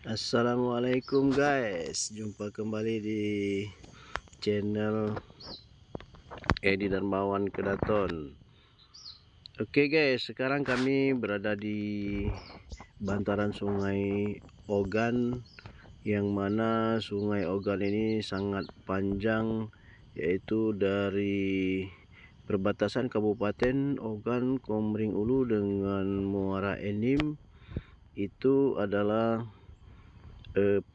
Assalamualaikum guys, jumpa kembali di channel Edi Darmawan Kedaton. Oke guys, sekarang kami berada di bantaran Sungai Ogan, yang mana Sungai Ogan ini sangat panjang, yaitu dari perbatasan Kabupaten Ogan Komering Ulu dengan Muara Enim. Itu adalah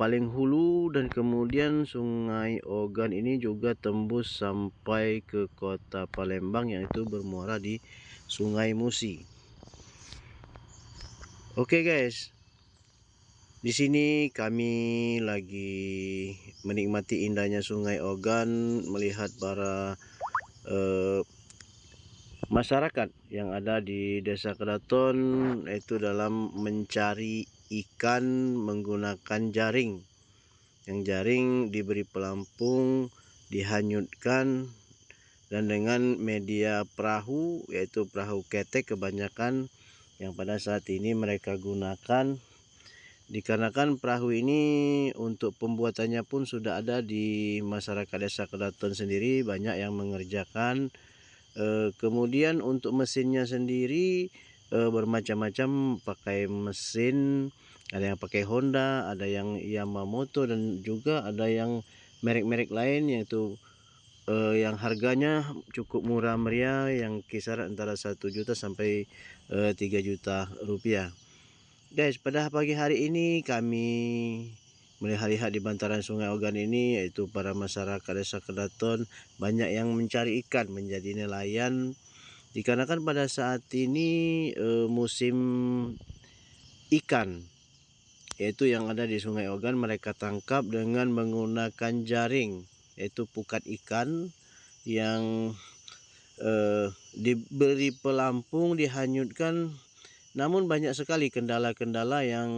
paling hulu, dan kemudian Sungai Ogan ini juga tembus sampai ke kota Palembang, yaitu bermuara di Sungai Musi. Oke guys, di sini kami lagi menikmati indahnya Sungai Ogan, melihat para masyarakat yang ada di Desa Kedaton itu dalam mencari ikan menggunakan jaring. Yang jaring diberi pelampung, dihanyutkan, dan dengan media perahu, yaitu perahu ketek kebanyakan yang pada saat ini mereka gunakan. Dikarenakan perahu ini untuk pembuatannya pun sudah ada di masyarakat Desa Kedaton sendiri, banyak yang mengerjakan. Kemudian untuk mesinnya sendiri bermacam-macam, pakai mesin, ada yang pakai Honda, ada yang Yamamoto, dan juga ada yang merek-merek lain, yaitu yang harganya cukup murah meriah, yang kisaran antara 1 juta sampai 3 juta rupiah. Guys, pada pagi hari ini kami melihat di bantaran Sungai Ogan ini, yaitu para masyarakat Desa Kedaton banyak yang mencari ikan menjadi nelayan. Dikarenakan pada saat ini musim ikan, yaitu yang ada di Sungai Ogan, mereka tangkap dengan menggunakan jaring, yaitu pukat ikan yang diberi pelampung, dihanyutkan. Namun banyak sekali kendala-kendala yang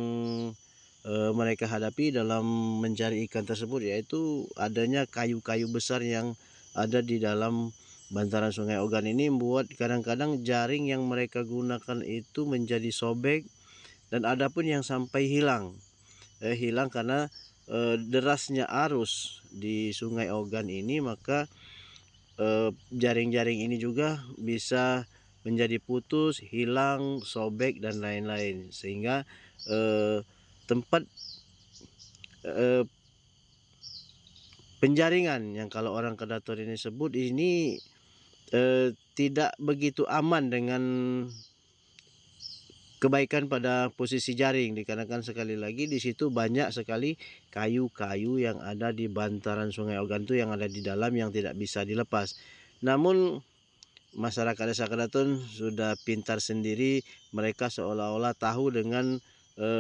mereka hadapi dalam mencari ikan tersebut, yaitu adanya kayu-kayu besar yang ada di dalam bantaran Sungai Ogan ini, membuat kadang-kadang jaring yang mereka gunakan itu menjadi sobek, dan ada pun yang sampai hilang karena derasnya arus di Sungai Ogan ini. Maka jaring-jaring ini juga bisa menjadi putus, hilang, sobek, dan lain-lain, sehingga tempat penjaringan yang kalau orang Kedaton ini sebut ini tidak begitu aman dengan kebaikan pada posisi jaring, dikarenakan sekali lagi di situ banyak sekali kayu-kayu yang ada di bantaran Sungai Ogan itu, yang ada di dalam, yang tidak bisa dilepas. Namun masyarakat Desa Kedaton sudah pintar sendiri, mereka seolah-olah tahu dengan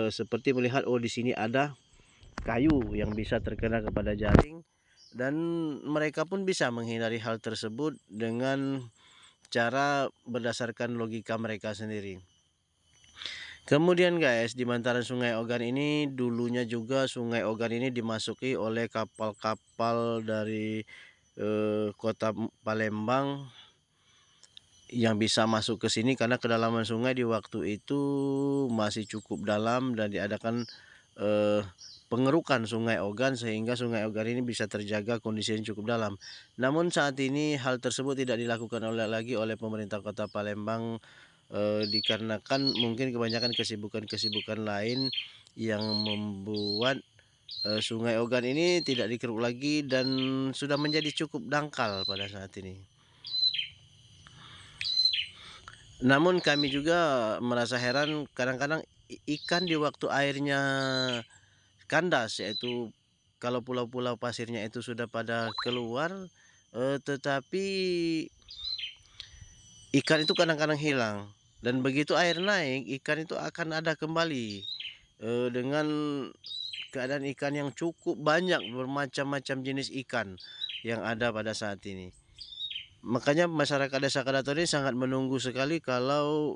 seperti melihat, oh di sini ada kayu yang bisa terkena kepada jaring, dan mereka pun bisa menghindari hal tersebut dengan cara berdasarkan logika mereka sendiri. Kemudian guys, di bantaran Sungai Ogan ini dulunya juga Sungai Ogan ini dimasuki oleh kapal-kapal dari kota Palembang yang bisa masuk ke sini, karena kedalaman sungai di waktu itu masih cukup dalam, dan diadakan pengerukan Sungai Ogan sehingga Sungai Ogan ini bisa terjaga kondisinya cukup dalam. Namun saat ini hal tersebut tidak dilakukan lagi oleh pemerintah kota Palembang, dikarenakan mungkin kebanyakan kesibukan-kesibukan lain yang membuat Sungai Ogan ini tidak dikeruk lagi dan sudah menjadi cukup dangkal pada saat ini. Namun kami juga merasa heran, kadang-kadang ikan di waktu airnya kandas, yaitu kalau pulau-pulau pasirnya itu sudah pada keluar, tetapi ikan itu kadang-kadang hilang, dan begitu air naik ikan itu akan ada kembali dengan keadaan ikan yang cukup banyak, bermacam-macam jenis ikan yang ada pada saat ini. Makanya masyarakat Desa Kedaton ini sangat menunggu sekali kalau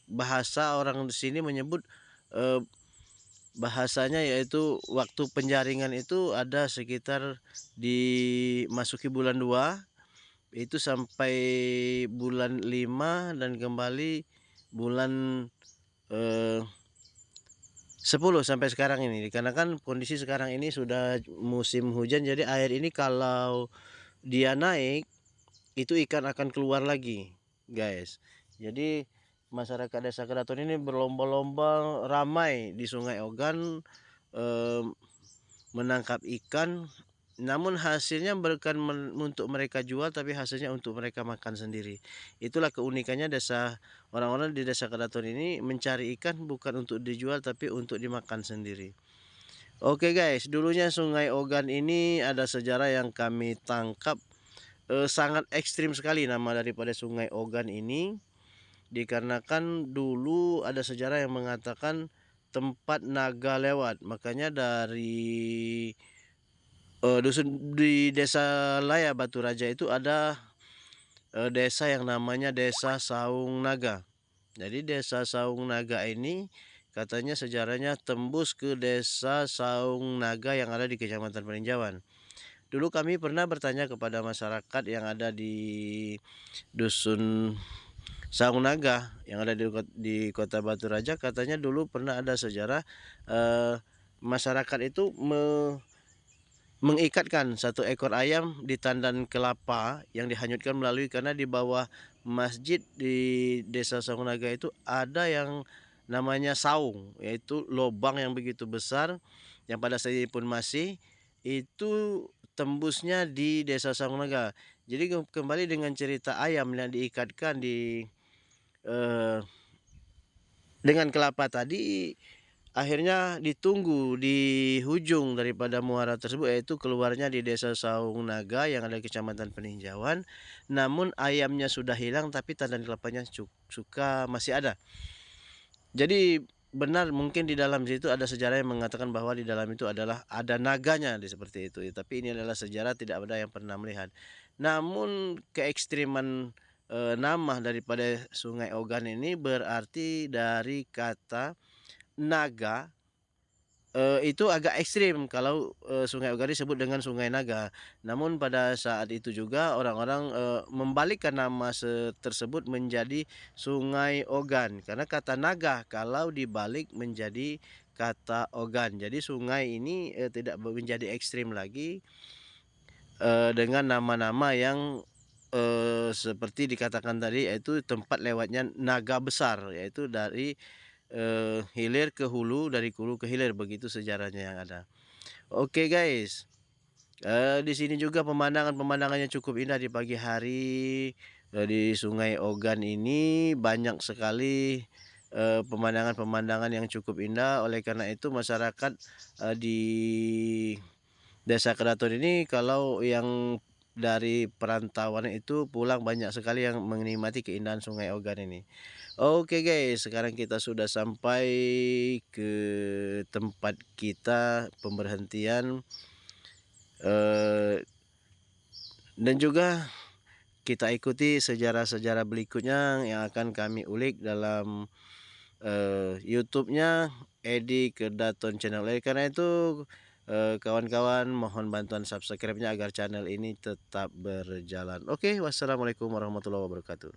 bahasa orang di sini menyebut bahasanya, yaitu waktu penjaringan itu ada sekitar dimasuki bulan 2 itu sampai bulan 5, dan kembali bulan 10 sampai sekarang ini, dikarenakan kondisi sekarang ini sudah musim hujan, jadi air ini kalau dia naik, itu ikan akan keluar lagi, guys. Jadi masyarakat Desa Keraton ini berlomba-lomba ramai di Sungai Ogan, menangkap ikan, namun hasilnya bukan untuk mereka jual, tapi hasilnya untuk mereka makan sendiri. Itulah keunikannya orang-orang di Desa Keraton ini mencari ikan bukan untuk dijual, tapi untuk dimakan sendiri. Oke guys, dulunya Sungai Ogan ini ada sejarah yang kami tangkap, sangat ekstrim sekali nama daripada Sungai Ogan ini, dikarenakan dulu ada sejarah yang mengatakan tempat naga lewat. Makanya dari dusun di Desa Laya Batu Raja itu ada desa yang namanya Desa Saung Naga. Jadi Desa Saung Naga ini katanya sejarahnya tembus ke Desa Saung Naga yang ada di Kecamatan Peninjauan. Dulu kami pernah bertanya kepada masyarakat yang ada di dusun Saung Naga yang ada di Kota Batu Raja, katanya dulu pernah ada sejarah masyarakat itu mengikatkan satu ekor ayam di tandan kelapa yang dihanyutkan melalui, karena di bawah masjid di Desa Saung Naga itu ada yang namanya saung, yaitu lubang yang begitu besar yang pada saat ini pun masih itu tembusnya di Desa Saung Naga. Jadi kembali dengan cerita ayam yang diikatkan dengan kelapa tadi, akhirnya ditunggu di ujung daripada muara tersebut, yaitu keluarnya di Desa Saung Naga yang ada di Kecamatan Peninjauan. Namun ayamnya sudah hilang, tapi tandan kelapanya suka masih ada. Jadi benar mungkin di dalam situ ada sejarah yang mengatakan bahwa di dalam itu adalah ada naganya seperti itu. Tapi ini adalah sejarah, tidak ada yang pernah melihat. Namun keekstriman nama daripada Sungai Ogan ini berarti dari kata naga, itu agak ekstrim kalau Sungai Ogan disebut dengan Sungai Naga. Namun pada saat itu juga orang-orang membalikkan nama tersebut menjadi Sungai Ogan, karena kata naga kalau dibalik menjadi kata ogan. Jadi sungai ini tidak menjadi ekstrim lagi dengan nama-nama yang seperti dikatakan tadi, yaitu tempat lewatnya naga besar, yaitu dari hilir ke hulu, dari hulu ke hilir, begitu sejarahnya yang ada. Oke guys, di sini juga pemandangannya cukup indah di pagi hari. Di Sungai Ogan ini banyak sekali pemandangan-pemandangan yang cukup indah. Oleh karena itu masyarakat di Desa Keraton ini, kalau yang dari perantauan itu pulang, banyak sekali yang menikmati keindahan Sungai Ogan ini. Oke guys, sekarang kita sudah sampai ke tempat kita pemberhentian, dan juga kita ikuti sejarah-sejarah berikutnya yang akan kami ulik dalam YouTube-nya Edi Kedaton Channel. Karena itu kawan-kawan mohon bantuan subscribe-nya agar channel ini tetap berjalan. Oke, wassalamualaikum warahmatullahi wabarakatuh.